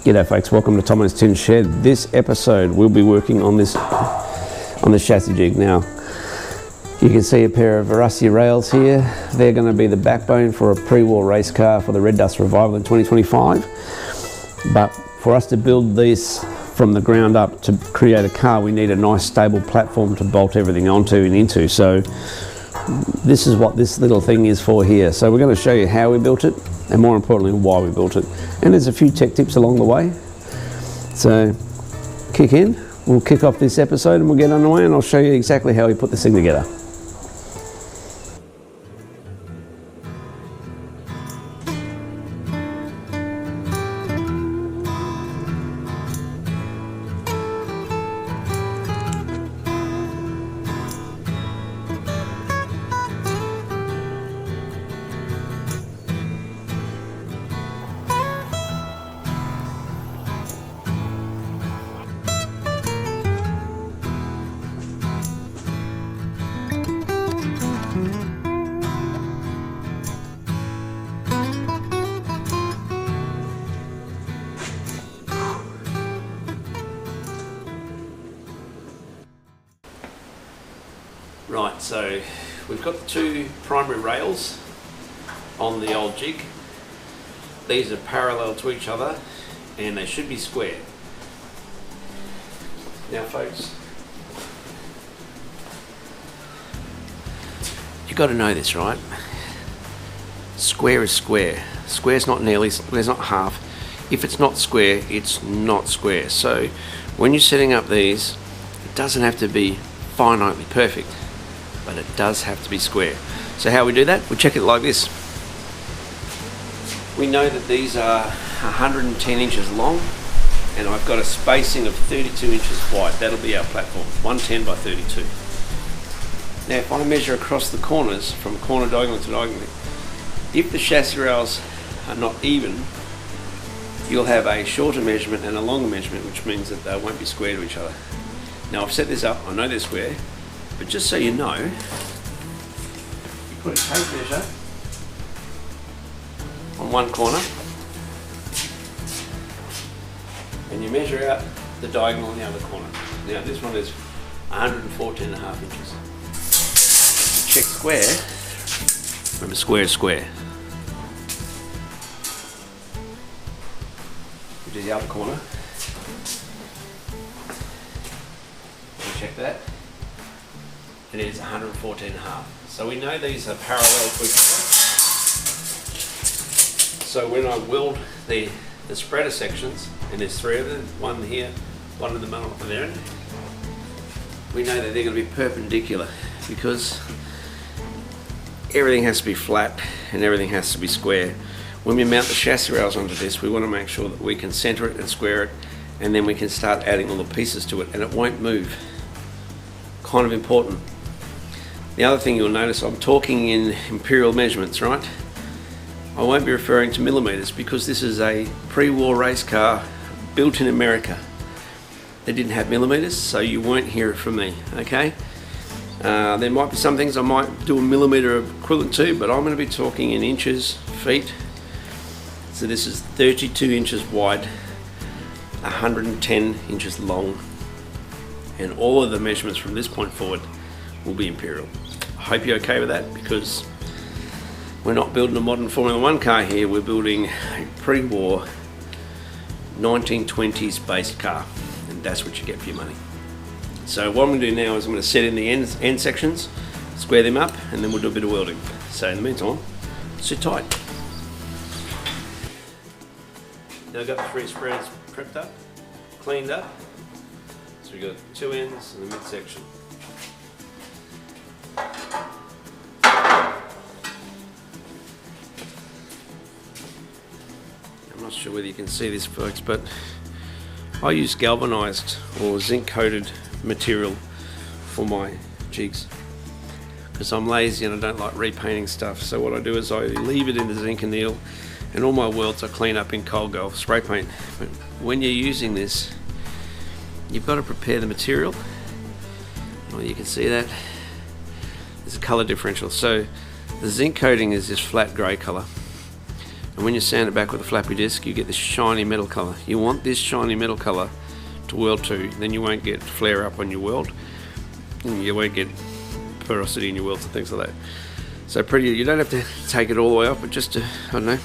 G'day folks, welcome to Thommo's Tin Shed. This episode we'll be working on this chassis jig. Now you can see a pair of rusty rails here. They're going to be the backbone for a pre-war race car for the Red Dust Revival in 2025. But for us to build these from the ground up to create a car, we need a nice stable platform to bolt everything onto and into. So this is what this little thing is for here. So we're going to show you how we built it, and more importantly why we built it. And there's a few tech tips along the way. So kick in, we'll kick off this episode and we'll get underway, and I'll show you exactly how we put this thing together. Right, so we've got the two primary rails on the old jig. These are parallel to each other and they should be square. Now folks, you've got to know this, right? Square is square. Square's not nearly, square's not half. If it's not square, it's not square. So when you're setting up these, it doesn't have to be finitely perfect, but it does have to be square. So how we do that? We check it like this. We know that these are 110 inches long, and I've got a spacing of 32 inches wide. That'll be our platform, 110 by 32. Now if I measure across the corners from corner diagonal to diagonal, if the chassis rails are not even, you'll have a shorter measurement and a longer measurement, which means that they won't be square to each other. Now I've set this up, I know they're square, but just so you know, you put a tape measure on one corner and you measure out the diagonal on the other corner. Now this one is 114.5 inches. Check square, remember square is square. We do the other corner, we check that. It is 114.5. So we know these are parallel to each other. So when I weld the spreader sections, and there's three of them, one here, one in the middle and there, we know that they're going to be perpendicular because everything has to be flat and everything has to be square. When we mount the chassis rails onto this, we want to make sure that we can center it and square it, and then we can start adding all the pieces to it and it won't move. Kind of important. The other thing you'll notice, I'm talking in imperial measurements, right? I won't be referring to millimeters because this is a pre-war race car built in America. They didn't have millimeters, so you won't hear it from me, okay? There might be some things I might do a millimeter equivalent to, but I'm going to be talking in inches, feet. So this is 32 inches wide, 110 inches long, and all of the measurements from this point forward will be imperial. I hope you're okay with that, because we're not building a modern Formula 1 car here, we're building a pre-war 1920s based car, and that's what you get for your money. So what I'm going to do now is I'm going to set in the end sections, square them up, and then we'll do a bit of welding. So in the meantime, sit tight. Now I've got the three spreads prepped up, cleaned up. So we've got two ends and the midsection. I'm not sure whether you can see this, folks, but I use galvanized or zinc coated material for my jigs because I'm lazy and I don't like repainting stuff. So what I do is I leave it in the zinc anneal, and all my welds I clean up in Cold Gulf spray paint. But when you're using this, you've got to prepare the material. Well, you can see that there's a color differential. So the zinc coating is this flat grey color. And when you sand it back with a flappy disc, you get this shiny metal colour. You want this shiny metal colour to weld to, then you won't get flare up on your weld, and you won't get porosity in your welds and things like that. So pretty, you don't have to take it all the way off, but just I don't know,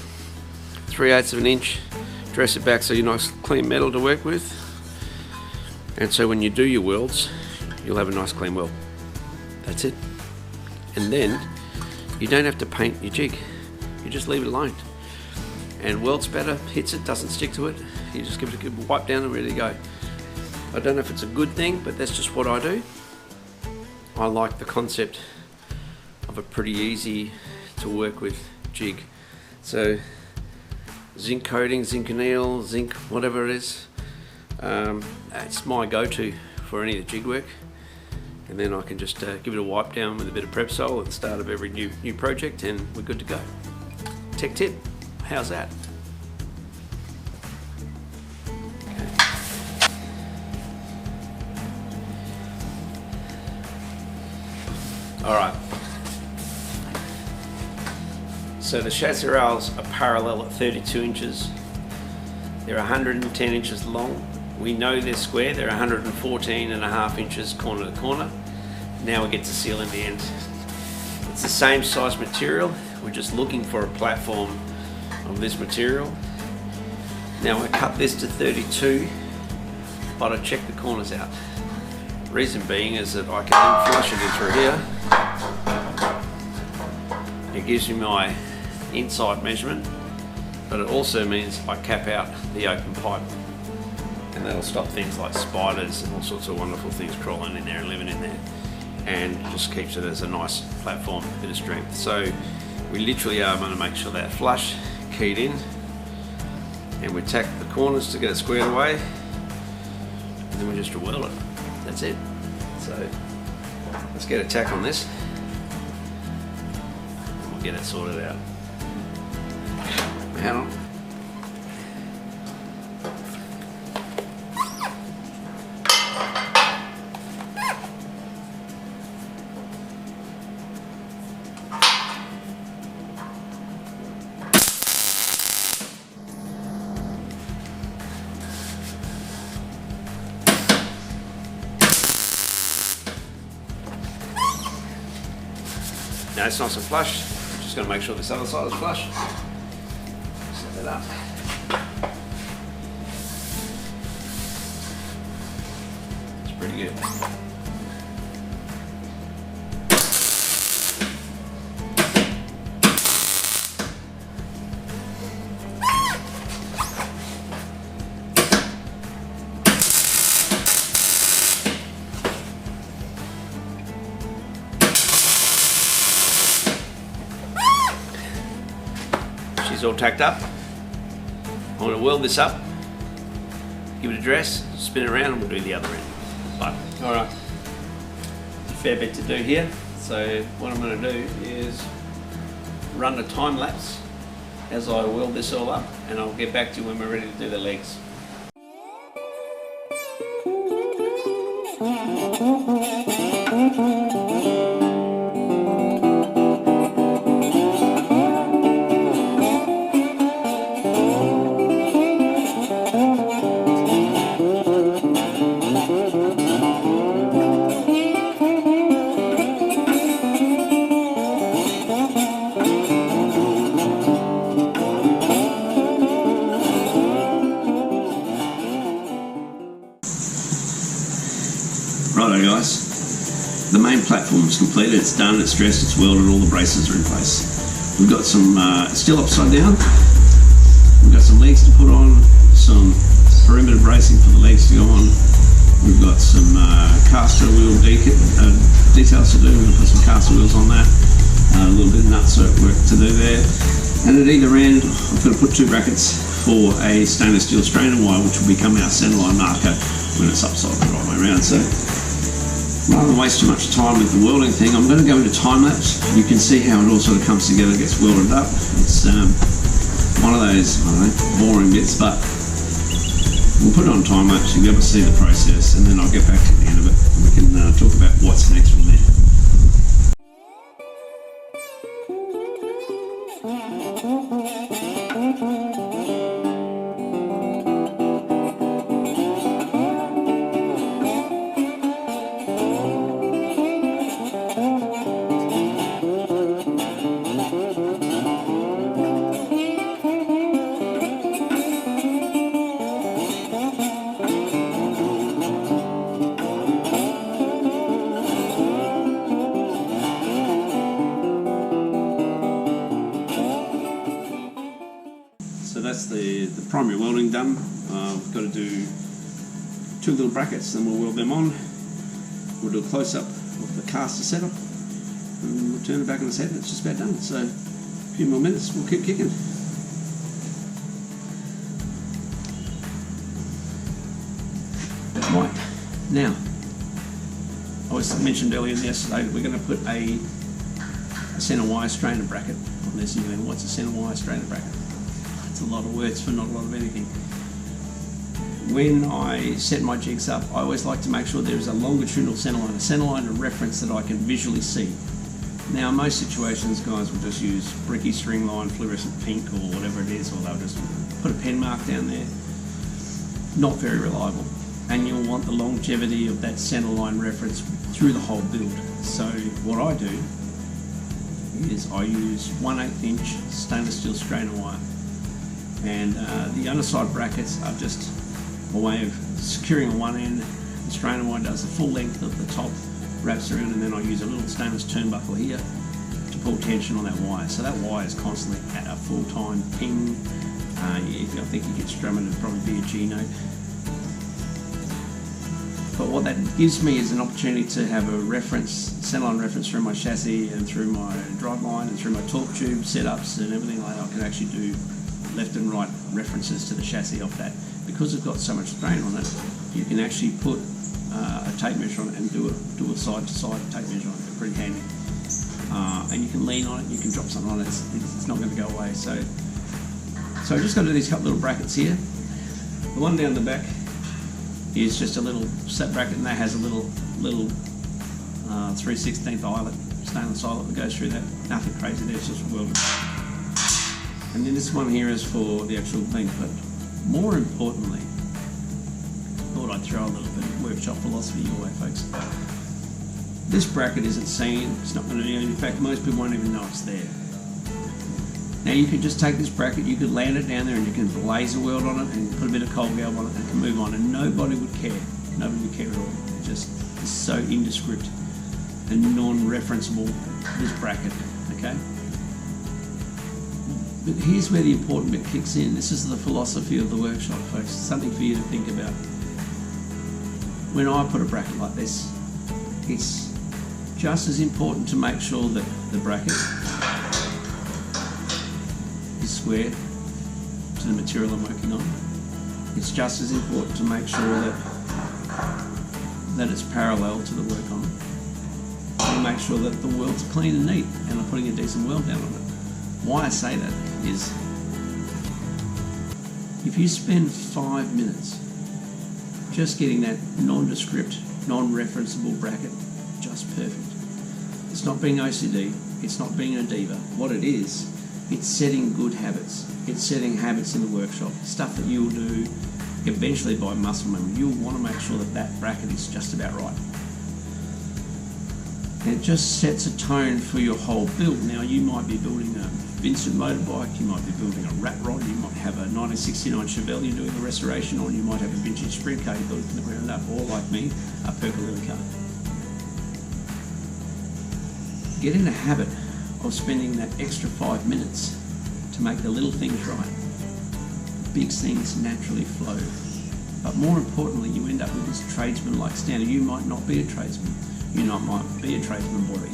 3/8 of an inch, dress it back so you're nice clean metal to work with. And so when you do your welds, you'll have a nice clean weld. That's it. And then you don't have to paint your jig. You just leave it alone. And welds better, hits it, doesn't stick to it. You just give it a good wipe down and ready to go. I don't know if it's a good thing, but that's just what I do. I like the concept of a pretty easy to work with jig. So zinc coating, zinc anneal, zinc whatever it is, it's my go-to for any of the jig work. And then I can just give it a wipe down with a bit of prep sol at the start of every new project, and we're good to go. Tech tip, how's that? Okay. All right. So the chassis rails are parallel at 32 inches. They're 110 inches long. We know they're square. They're 114.5 inches corner to corner. Now we get to seal in the end. It's the same size material. We're just looking for a platform of this material. Now I cut this to 32, but I check the corners out. Reason being is that I can then flush it in through here. It gives me my inside measurement, but it also means I cap out the open pipe, and that'll stop things like spiders and all sorts of wonderful things crawling in there and living in there, and just keeps it as a nice platform, bit of strength. So we literally are going to make sure they're flush, keyed in, and we tack the corners to get it squared away, and then we just weld it. That's it. So let's get a tack on this, and we'll get it sorted out. Hang on. Now it's nice and flush. Just going to make sure this other side is flush. Set that up. It's pretty good. She's all tacked up. I'm going to weld this up, give it a dress, spin it around, and we'll do the other end. But, alright, a fair bit to do here. So what I'm going to do is run a time lapse as I weld this all up, and I'll get back to you when we're ready to do the legs. Righto guys, the main platform is completed, it's done, it's dressed, it's welded, all the braces are in place. We've got some, still upside down, we've got some legs to put on, some perimeter bracing for the legs to go on, we've got some caster wheel details to do, we're going to put some caster wheels on that, a little bit of nutsoak work to do there, and at either end I'm going to put 2 brackets for a stainless steel strainer wire, which will become our centerline marker when it's upside the right way around. So rather than waste too much time with the welding thing, I'm going to go into time lapse. You can see how it all sort of comes together, gets welded up. It's one of those, I don't know, boring bits, but we'll put it on time lapse, you'll be able to see the process, and then I'll get back to the end of it and we can talk about what's next from there. So that's the primary welding done. We've got to do 2 little brackets, then we'll weld them on. We'll do a close-up of the caster setup, and we'll turn it back on its head, and it's just about done. So a few more minutes, we'll keep kicking. Right, now, I was mentioned earlier yesterday that we're going to put a centre wire strainer bracket on this. You know, what's a centre wire strainer bracket? It's a lot of words for not a lot of anything. When I set my jigs up, I always like to make sure there is a longitudinal centerline of reference that I can visually see. Now, in most situations, guys will just use bricky string line, fluorescent pink, or whatever it is, or they'll just put a pen mark down there. Not very reliable. And you'll want the longevity of that centerline reference through the whole build. So what I do is I use 1/8 inch stainless steel strainer wire. And the underside brackets are just a way of securing on one end. The strainer wire does the full length of the top, wraps around, and then I use a little stainless turnbuckle here to pull tension on that wire. So that wire is constantly at a full-time ping. If I think you get strumming, it'd probably be a G note. But what that gives me is an opportunity to have a reference, centerline reference through my chassis and through my drive line and through my torque tube setups and everything like that. I can actually do left and right references to the chassis off that. Because it's got so much strain on it, you can actually put a tape measure on it and do a side-to-side tape measure on it. It's pretty handy. And you can lean on it, you can drop something on it, it's not going to go away. So I've just got to do these couple little brackets here. The one down the back is just a little set bracket, and that has a little 3/16 eyelet, stainless eyelet that goes through that. Nothing crazy there, it's just welded. And then this one here is for the actual length, but more importantly, I thought I'd throw a little bit of workshop philosophy your way, folks. This bracket isn't seen, it's not going to do anything. In fact, most people won't even know it's there. Now you could just take this bracket, you could land it down there and you can blaze a weld on it and put a bit of cold galv on it and can move on, and nobody would care. Nobody would care at all. It just is so indescript and non-referenceable, this bracket, okay? But here's where the important bit kicks in. This is the philosophy of the workshop, folks. It's something for you to think about. When I put a bracket like this, it's just as important to make sure that the bracket is square to the material I'm working on. It's just as important to make sure that it's parallel to the work on it. And make sure that the welds are clean and neat and I'm putting a decent weld down on it. Why I say that is, if you spend 5 minutes just getting that nondescript, non-referenceable bracket just perfect, it's not being OCD, it's not being a diva. What it is, it's setting good habits. It's setting habits in the workshop, stuff that you'll do eventually by muscle memory. You'll want to make sure that that bracket is just about right. And it just sets a tone for your whole build. Now, you might be building a Vincent motorbike, you might be building a rat rod, you might have a 1969 Chevelle you're doing a restoration on, you might have a vintage sprint car you're building from the ground up, or like me, a Perkolilli car. Get in a habit of spending that extra 5 minutes to make the little things right. Big things naturally flow. But more importantly, you end up with this tradesman-like standard. You might not be a tradesman. You might be a tradesman boy.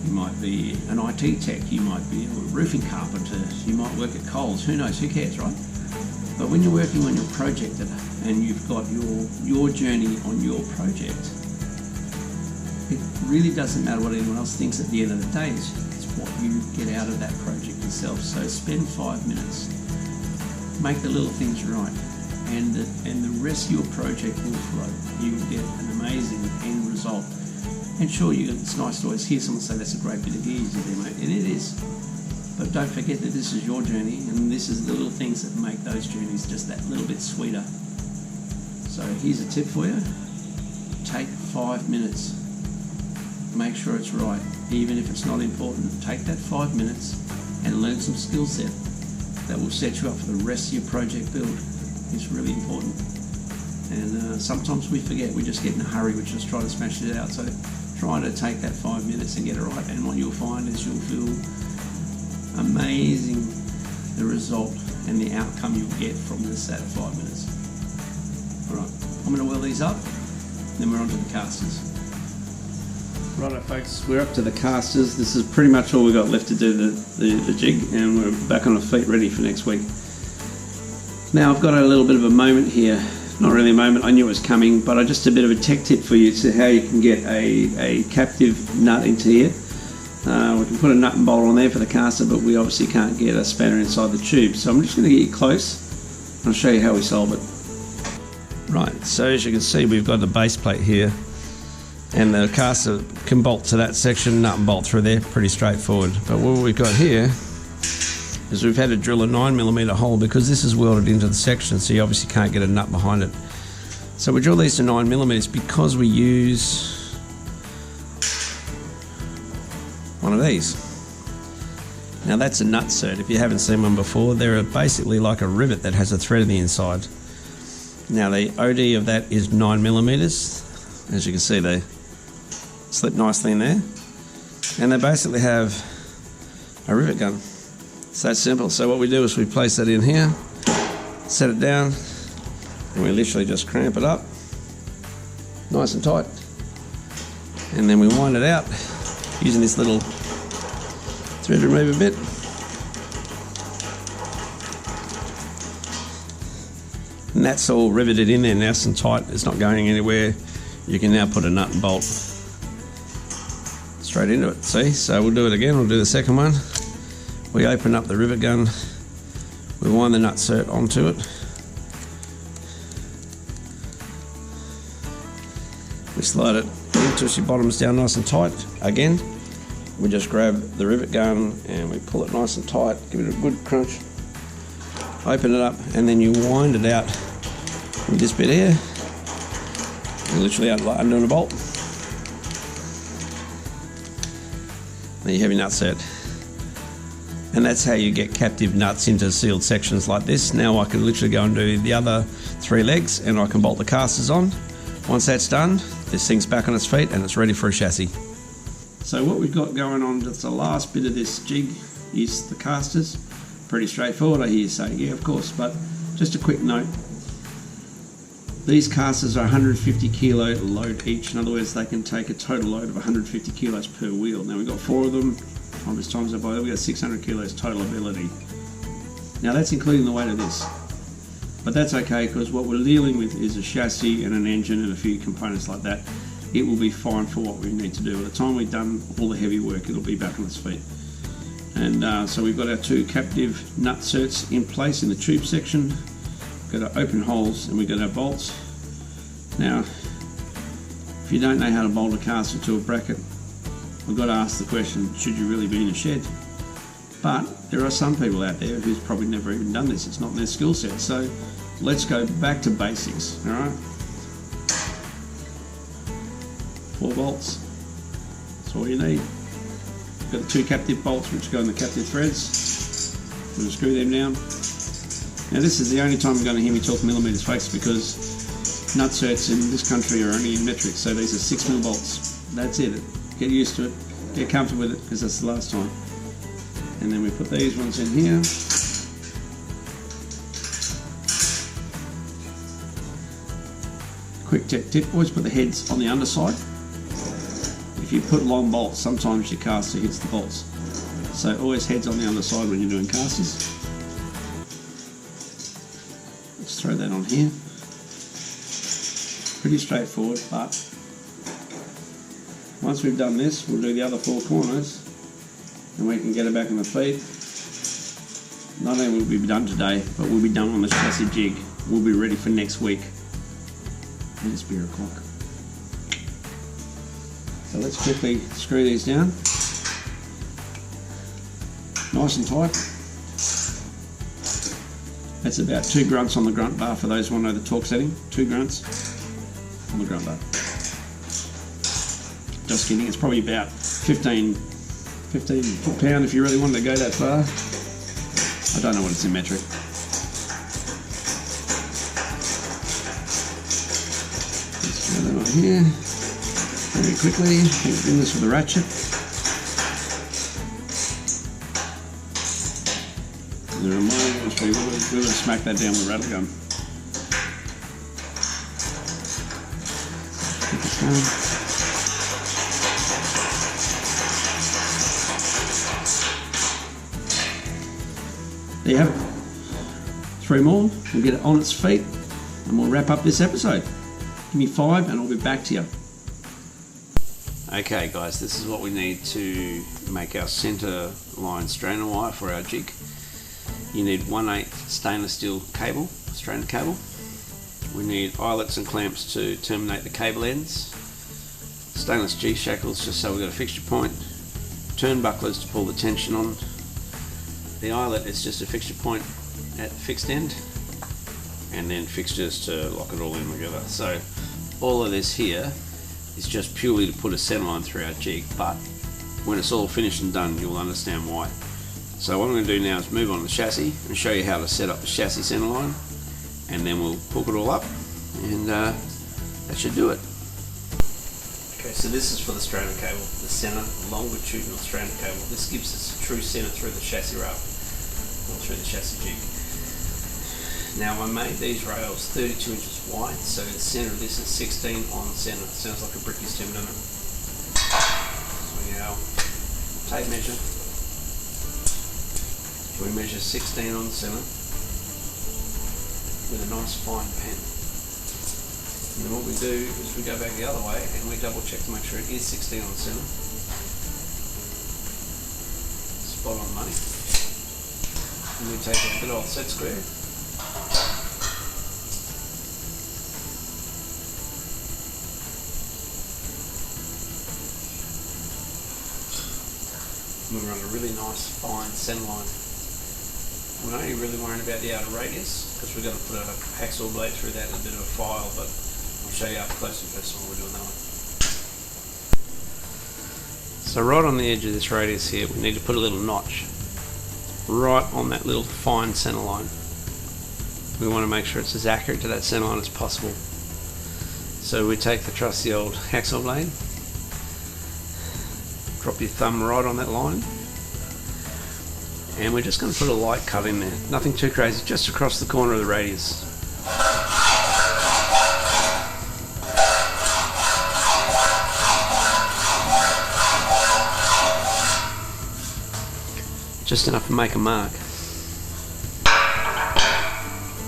You might be an IT tech. You might be a roofing carpenter. You might work at Coles. Who knows? Who cares, right? But when you're working on your project and you've got your journey on your project, it really doesn't matter what anyone else thinks at the end of the day. It's what you get out of that project yourself. So spend 5 minutes. Make the little things right. And the rest of your project will flow. You will get an amazing end result. And sure, it's nice to always hear someone say that's a great bit of gear you did there, mate. And it is. But don't forget that this is your journey, and this is the little things that make those journeys just that little bit sweeter. So here's a tip for you. Take 5 minutes. Make sure it's right. Even if it's not important, take that 5 minutes and learn some skill set that will set you up for the rest of your project build. It's really important. And sometimes we forget, we just get in a hurry, we just try to smash it out. So try to take that 5 minutes and get it right. And what you'll find is you'll feel amazing the result and the outcome you'll get from this at 5 minutes. Alright, I'm going to weld these up, then we're on to the casters. Righto folks, we're up to the casters. This is pretty much all we've got left to do the jig, and we're back on our feet ready for next week. Now I've got a little bit of a moment here. Not really a moment, I knew it was coming, but just a bit of a tech tip for you to how you can get a captive nut into here. We can put a nut and bolt on there for the caster, but we obviously can't get a spanner inside the tube. So I'm just going to get you close and I'll show you how we solve it. Right, so as you can see, we've got the base plate here, and the caster can bolt to that section, nut and bolt through there, pretty straightforward. But what we've got here is we've had to drill a 9mm hole because this is welded into the section, so you obviously can't get a nut behind it. So we drill these to 9mm because we use one of these. Now that's a nut cert. If you haven't seen one before, they're basically like a rivet that has a thread on the inside. Now the OD of that is 9mm. As you can see, they slip nicely in there, and they basically have a rivet gun. It's that simple. So what we do is we place that in here, set it down, and we literally just cramp it up nice and tight, and then we wind it out using this little thread remover bit. And that's all riveted in there nice and tight. It's not going anywhere. You can now put a nut and bolt straight into it. See? So we'll do it again. We'll do the second one. We open up the rivet gun, we wind the nut cert onto it, we slide it into your bottoms down nice and tight. Again, we just grab the rivet gun and we pull it nice and tight, give it a good crunch, open it up, and then you wind it out with this bit here. You literally undo the bolt. Then you have your nut cert. And that's how you get captive nuts into sealed sections like this. Now I can literally go and do the other 3 legs and I can bolt the casters on. Once that's done, this thing's back on its feet and it's ready for a chassis. So what we've got going on, just the last bit of this jig, is the casters. Pretty straightforward, I hear you say, yeah of course, but just a quick note. These casters are 150 kilo load each. In other words, they can take a total load of 150 kilos per wheel. Now we've got 4 of them. Times by we've got 600 kilos total ability. Now that's including the weight of this, but that's okay because what we're dealing with is a chassis and an engine and a few components like that. It will be fine for what we need to do. By the time we've done all the heavy work, it'll be back on its feet. And so we've got our 2 captive nut certs in place in the tube section. We've got our open holes and we've got our bolts. Now, if you don't know how to bolt a caster to a bracket, I've got to ask the question, should you really be in a shed? But there are some people out there who's probably never even done this. It's not their skill set. So let's go back to basics, all right? 4 bolts, that's all you need. You've got the 2 captive bolts which go in the captive threads. We're going to screw them down. Now this is the only time you're going to hear me talk millimeters, folks, because nut certs in this country are only in metric, so these are 6mm bolts. That's it. Get used to it, get comfortable with it, because that's the last time. And then we put these ones in here. Quick tip, always put the heads on the underside. If you put long bolts, sometimes your caster hits the bolts. So always heads on the underside when you're doing casters. Let's throw that on here. Pretty straightforward, but once we've done this, we'll do the other 4 corners and we can get it back on the feet. Not only will we be done today, but we'll be done on the chassis jig. We'll be ready for next week. And it's beer o'clock. So let's quickly screw these down. Nice and tight. That's about 2 grunts on the grunt bar for those who want to know the torque setting. 2 grunts on the grunt bar. Just kidding, it's probably about 15 foot-pound if you really wanted to go that far. I don't know what it's in metric. Let's throw that on here. Very quickly, do this with a ratchet. And it reminding us we're going to smack that down with a rattle gun. Keep this going. There you have it. 3 more, we'll get it on its feet and we'll wrap up this episode. Give me 5 and I'll be back to you. Okay guys, this is what we need to make our centre line strainer wire for our jig. You need 1/8 stainless steel cable, strainer cable. We need eyelets and clamps to terminate the cable ends. Stainless G-shackles just so we've got a fixture point. Turnbucklers to pull the tension on. The eyelet is just a fixture point at the fixed end, and then fixtures to lock it all in together. So all of this here is just purely to put a centre line through our jig, but when it's all finished and done you'll understand why. So what I'm going to do now is move on to the chassis and show you how to set up the chassis centre line, and then we'll hook it all up and that should do it. Okay, so this is for the strainer cable, the centre longitudinal strainer cable. This gives us a true centre through the chassis rail, or through the chassis jig. Now I made these rails 32 inches wide, so the centre of this is 16 on centre. Sounds like a bricky stem, doesn't it? So we go tape measure. We measure 16 on the centre with a nice fine pen. And then what we do is we go back the other way and we double check to make sure it is 16 on the centre. Spot on money. And we take a good old set square. We run a really nice fine centre line. We're only really worrying about the outer radius because we're going to put a hacksaw blade through that and a bit of a file, but I'll show you up close and personal when we're doing that one. So right on the edge of this radius here we need to put a little notch right on that little fine centre line. We want to make sure it's as accurate to that centre line as possible. So we take the trusty old hacksaw blade, drop your thumb right on that line, and we're just going to put a light cut in there, nothing too crazy, just across the corner of the radius. Just enough to make a mark.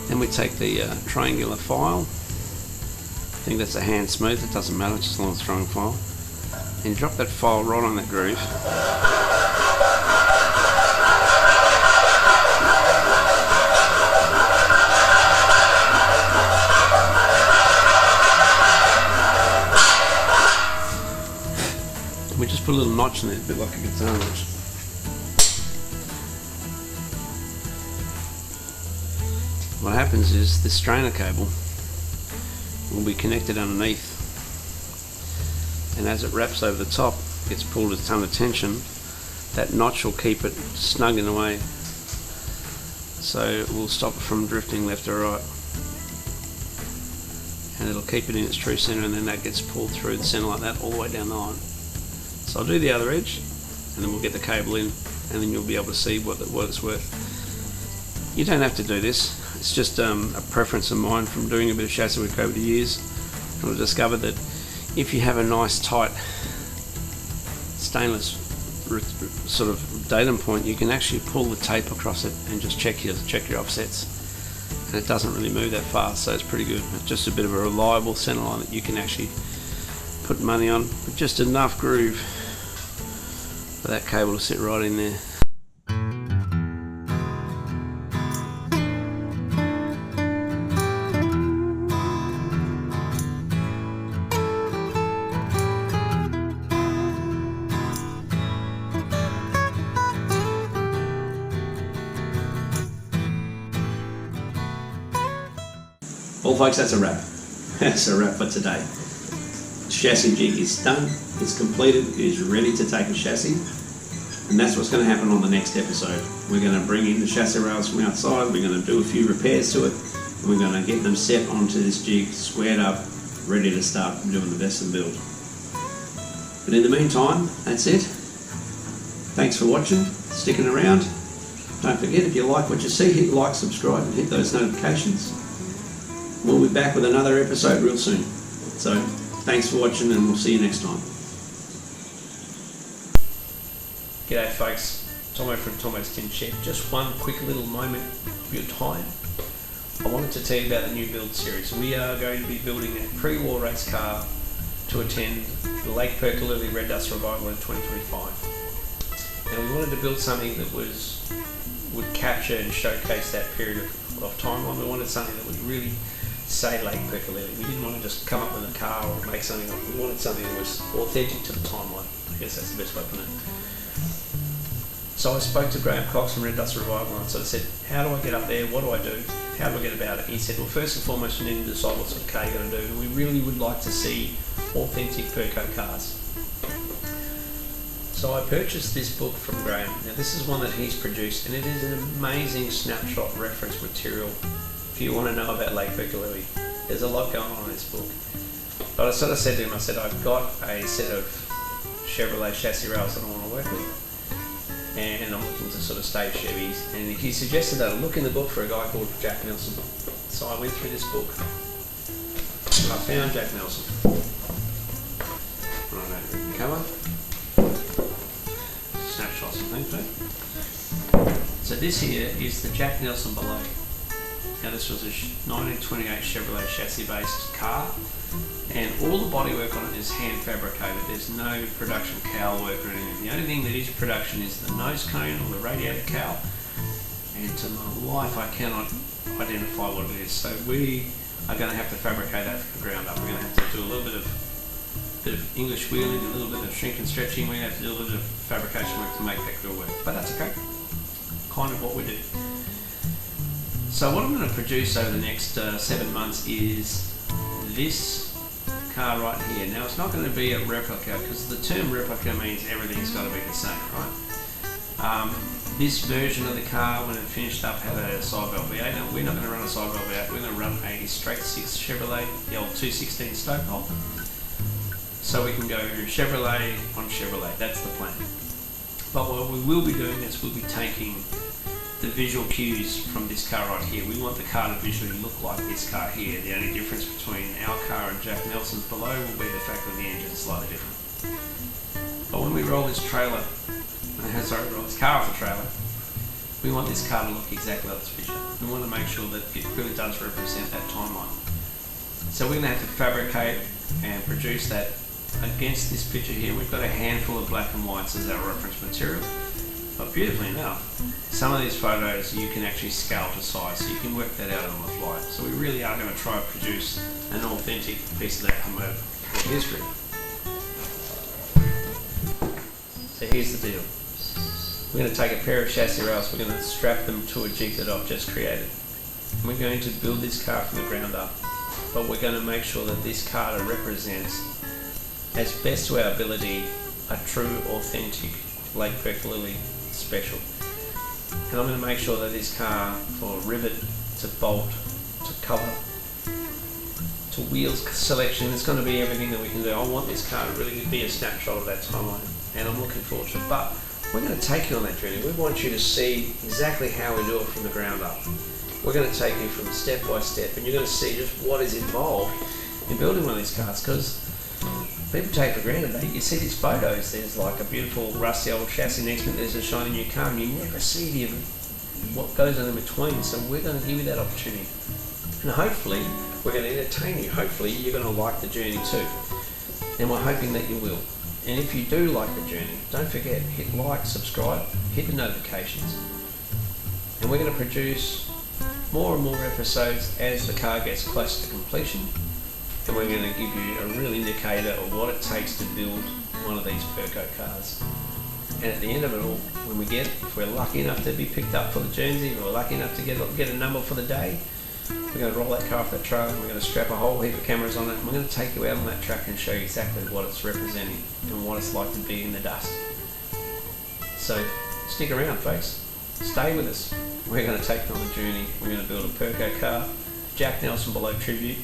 Then we take the triangular file. I think that's a hand smooth, it doesn't matter, just as long as it's a strong file. And drop that file right on that groove. We just put a little notch in there, a bit like a guitar notch. What happens is this strainer cable will be connected underneath, and as it wraps over the top, gets pulled a ton of tension, that notch will keep it snug in the way, so it will stop it from drifting left or right, and it'll keep it in its true centre, and then that gets pulled through the centre like that all the way down the line. So I'll do the other edge and then we'll get the cable in, and then you'll be able to see what it's worth. You don't have to do this, it's just a preference of mine from doing a bit of chassis work over the years. And I've discovered that if you have a nice tight stainless sort of datum point, you can actually pull the tape across it and just check your offsets, and it doesn't really move that fast, so it's pretty good. It's just a bit of a reliable centre line that you can actually put money on, with just enough groove for that cable to sit right in there. Well folks, that's a wrap. That's a wrap for today. The chassis jig is done, it's completed, it is ready to take a chassis, and that's what's going to happen on the next episode. We're going to bring in the chassis rails from outside, we're going to do a few repairs to it, and we're going to get them set onto this jig, squared up, ready to start doing the best of the build. But in the meantime, that's it. Thanks for watching, sticking around, Don't forget, if you like what you see, hit like, subscribe and hit those notifications. We'll be back with another episode real soon. So thanks for watching and we'll see you next time. G'day folks, Thommo from Thommo's Tin Shed. Just one quick little moment of your time. I wanted to tell you about the new build series. We are going to be building a pre-war race car to attend the Lake Perkolilli Red Dust Revival in 2025. Now we wanted to build something that would capture and showcase that period of time. We wanted something that would really say Lake Perkolilli. We didn't want to just come up with a car or make something up. We wanted something that was authentic to the timeline. I guess that's the best way of putting it. So I spoke to Graham Cox from Red Dust Revival and so I said, how do I get up there? What do I do? How do I get about it? He said, well, first and foremost, you need to decide what sort of car you're going to do. We really would like to see authentic Perko cars. So I purchased this book from Graham. Now this is one that he's produced and it is an amazing snapshot reference material if you want to know about Lake Perkolilli. There's a lot going on in this book. But I sort of said to him, I said, I've got a set of Chevrolet chassis rails that I want to work with. And I'm looking to sort of stay Chevys, and he suggested that I look in the book for a guy called Jack Nelson. So I went through this book and I found Jack Nelson. Right, cover, snapshots and things. So this here is the Jack Nelson Ballot. Now this was a 1928 Chevrolet chassis based car, and all the bodywork on it is hand fabricated. There's no production cowl work or anything. The only thing that is production is the nose cone or the radiator cowl, and to my life I cannot identify what it is. So we are going to have to fabricate that from the ground up. We're going to have to do a little bit of English wheeling, a little bit of shrink and stretching. We're going to have to do a little bit of fabrication work to make that grill work, but that's okay. Kind of what we do. So what I'm going to produce over the next 7 months is this car right here. Now it's not going to be a replica because the term replica means everything's got to be the same, right? This version of the car, when it finished up, had a side valve V8. Now we're not going to run a side valve V8, we're going to run a straight 6 Chevrolet, the old 216 stoke hole. So we can go Chevrolet on Chevrolet, that's the plan. But what we will be doing is we'll be taking the visual cues from this car right here. We want the car to visually look like this car here. The only difference between our car and Jack Nelson's below will be the fact that the engine is slightly different. But when we roll this roll this car off the trailer, we want this car to look exactly like this picture. We want to make sure that it really does represent that timeline. So we're going to have to fabricate and produce that against this picture here. We've got a handful of black and whites as our reference material. But beautifully enough, some of these photos you can actually scale to size, so you can work that out on the fly. So we really are going to try and produce an authentic piece of that Thommo history. So here's the deal. We're going to take a pair of chassis rails, we're going to strap them to a jig that I've just created. And we're going to build this car from the ground up, but we're going to make sure that this car represents, as best to our ability, a true, authentic Lake Perkolilli special. And I'm going to make sure that this car, from rivet to bolt to colour to wheels selection, it's going to be everything that we can do. I want this car to really be a snapshot of that timeline, and I'm looking forward to it. But we're going to take you on that journey. We want you to see exactly how we do it from the ground up. We're going to take you from step by step, and you're going to see just what is involved in building one of these cars, because people take for granted that you see these photos, there's like a beautiful rusty old chassis, next minute there's a shiny new car, and you never see what goes on in between. So we're going to give you that opportunity, and hopefully we're going to entertain you. Hopefully you're going to like the journey too, and we're hoping that you will. And if you do like the journey, don't forget, hit like, subscribe, hit the notifications, and we're going to produce more and more episodes as the car gets close to completion. And we're going to give you a real indicator of what it takes to build one of these Perko cars. And at the end of it all, when we if we're lucky enough to be picked up for the Guernsey, or we're lucky enough to get a number for the day, we're going to roll that car off that trailer, we're going to strap a whole heap of cameras on it, and we're going to take you out on that track and show you exactly what it's representing and what it's like to be in the dust. So stick around folks, stay with us. We're going to take you on the journey. We're going to build a Perko car, Jack Nelson Ballot tribute.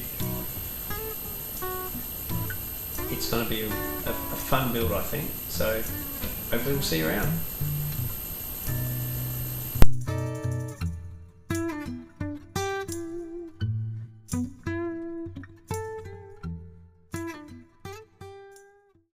It's going to be a fun build, I think, so hopefully we'll see you around.